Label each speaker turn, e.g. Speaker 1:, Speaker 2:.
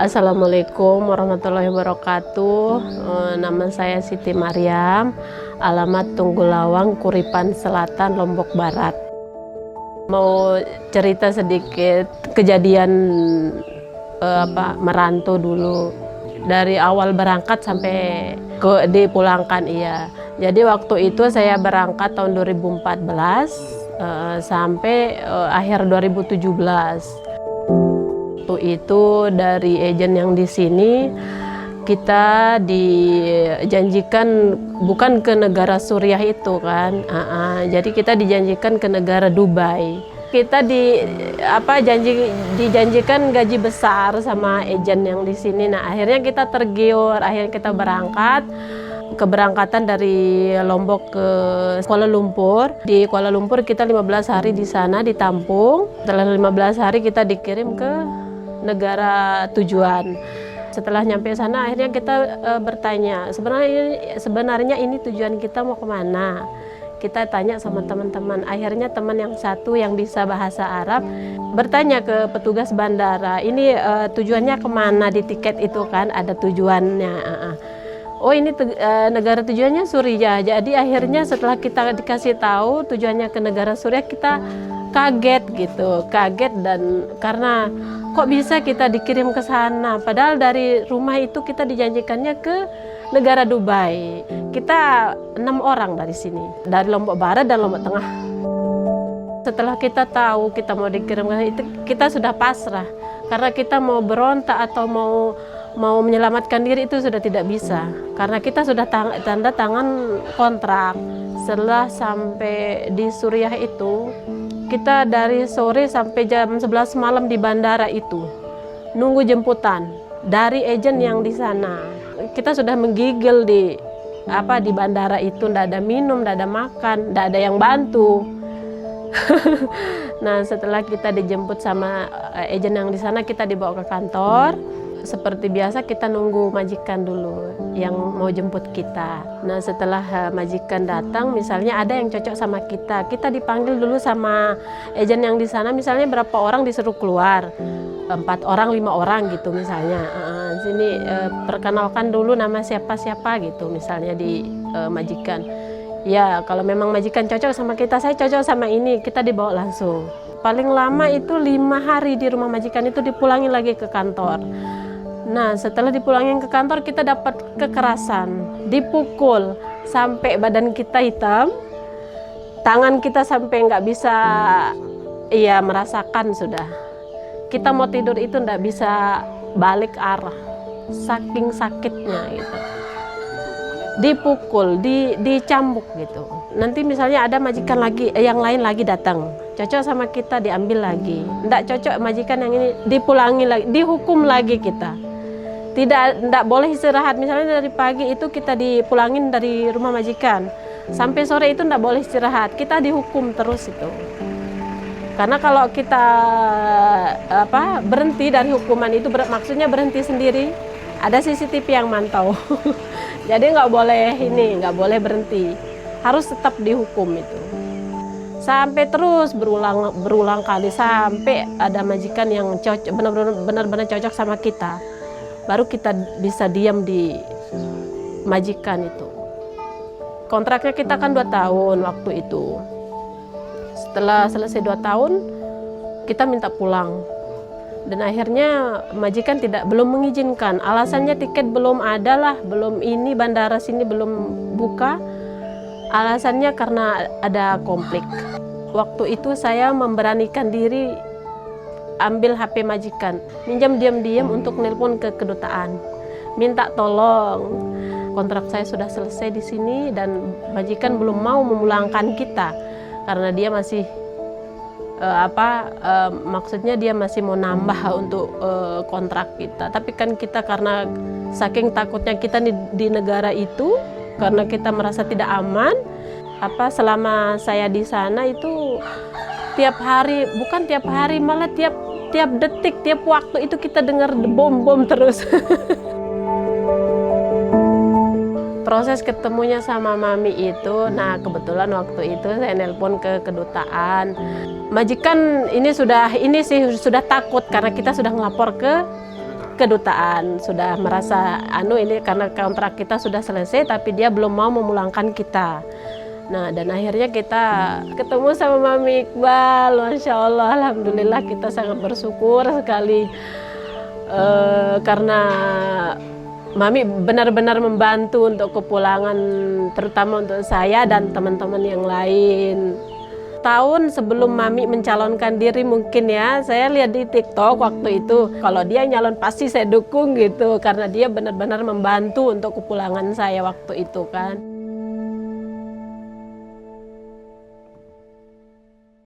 Speaker 1: Assalamualaikum warahmatullahi wabarakatuh. Nama saya Siti Mariam, alamat Tunggulawang, Kuripan Selatan, Lombok Barat. Mau cerita sedikit kejadian merantau dulu. Dari awal berangkat sampai dipulangkan, iya. Jadi waktu itu saya berangkat tahun 2014 sampai akhir 2017. Itu dari agen yang di sini kita dijanjikan bukan ke negara Suriah itu kan, jadi kita dijanjikan ke negara Dubai. Kita dijanjikan gaji besar sama agen yang di sini. Nah akhirnya kita tergiur, akhirnya kita berangkat. Keberangkatan dari Lombok ke Kuala Lumpur. Di Kuala Lumpur kita 15 hari di sana ditampung. Setelah 15 hari kita dikirim ke negara tujuan. Setelah nyampe sana akhirnya kita bertanya, sebenarnya ini tujuan kita mau kemana? Kita tanya sama teman-teman. Akhirnya teman yang satu yang bisa bahasa Arab bertanya ke petugas bandara, ini tujuannya kemana? Di tiket itu kan ada tujuannya. Oh ini negara tujuannya Suriah. Jadi akhirnya setelah kita dikasih tahu tujuannya ke negara Suriah, kita kaget gitu, kaget. Dan karena kok bisa kita dikirim ke sana, padahal dari rumah itu kita dijanjikannya ke negara Dubai. Kita 6 orang dari sini, dari Lombok Barat dan Lombok Tengah. Setelah kita tahu kita mau dikirim ke itu, kita sudah pasrah, karena kita mau berontak atau mau menyelamatkan diri itu sudah tidak bisa, karena kita sudah tanda tangan kontrak. Setelah sampai di Suriah itu, kita dari sore sampai jam 11 malam di bandara itu nunggu jemputan dari agen yang di sana. Kita sudah menggigil di bandara itu, ndak ada minum, ndak ada makan, ndak ada yang bantu. Nah setelah kita dijemput sama agen yang di sana, kita dibawa ke kantor. Seperti biasa kita nunggu majikan dulu yang mau jemput kita. Nah setelah majikan datang, misalnya ada yang cocok sama kita, kita dipanggil dulu sama agen yang di sana. Misalnya berapa orang disuruh keluar, 4 orang, 5 orang gitu misalnya. Sini perkenalkan dulu nama siapa-siapa gitu misalnya di majikan. Ya kalau memang majikan cocok sama kita, saya cocok sama ini, kita dibawa langsung. Paling lama itu 5 hari di rumah majikan itu, dipulangin lagi ke kantor. Nah setelah dipulangin ke kantor, kita dapat kekerasan, dipukul sampai badan kita hitam, tangan kita sampai nggak bisa merasakan sudah. Kita mau tidur itu nggak bisa balik arah, saking sakitnya gitu. Dipukul, dicambuk gitu. Nanti misalnya ada majikan lagi, yang lain lagi datang, cocok sama kita diambil lagi, nggak cocok majikan yang ini dipulangi lagi, dihukum lagi kita. Tidak boleh istirahat. Misalnya dari pagi itu kita dipulangin dari rumah majikan, sampai sore itu tidak boleh istirahat. Kita dihukum terus itu. Karena kalau kita berhenti dari hukuman itu, maksudnya berhenti sendiri, ada CCTV yang mantau. Jadi nggak boleh berhenti. Harus tetap dihukum itu. Sampai terus berulang kali sampai ada majikan yang cocok, benar-benar cocok sama kita. Baru kita bisa diam di majikan itu. Kontraknya kita kan 2 tahun waktu itu. Setelah selesai 2 tahun, kita minta pulang. Dan akhirnya majikan belum mengizinkan. Alasannya tiket belum ada lah, belum ini, bandara sini belum buka. Alasannya karena ada konflik. Waktu itu saya memberanikan diri ambil HP majikan, minjam diam-diam untuk nelpon ke kedutaan, minta tolong. Kontrak saya sudah selesai di sini dan majikan belum mau memulangkan kita karena dia masih maksudnya dia masih mau nambah untuk kontrak kita. Tapi kan kita karena saking takutnya kita di negara itu, karena kita merasa tidak aman. Selama saya di sana itu tiap hari, bukan tiap hari, malah tiap detik, tiap waktu itu kita dengar bom terus. Proses ketemunya sama mami itu, nah kebetulan waktu itu saya nelpon ke kedutaan. Majikan ini sudah takut karena kita sudah ngelapor ke kedutaan, sudah merasa ini karena kontrak kita sudah selesai tapi dia belum mau memulangkan kita. Nah, dan akhirnya kita ketemu sama Mami Iqbal. Masya Allah, alhamdulillah kita sangat bersyukur sekali karena Mami benar-benar membantu untuk kepulangan, terutama untuk saya dan teman-teman yang lain. Tahun sebelum Mami mencalonkan diri mungkin ya, saya lihat di TikTok waktu itu, kalau dia nyalon pasti saya dukung gitu, karena dia benar-benar membantu untuk kepulangan saya waktu itu kan.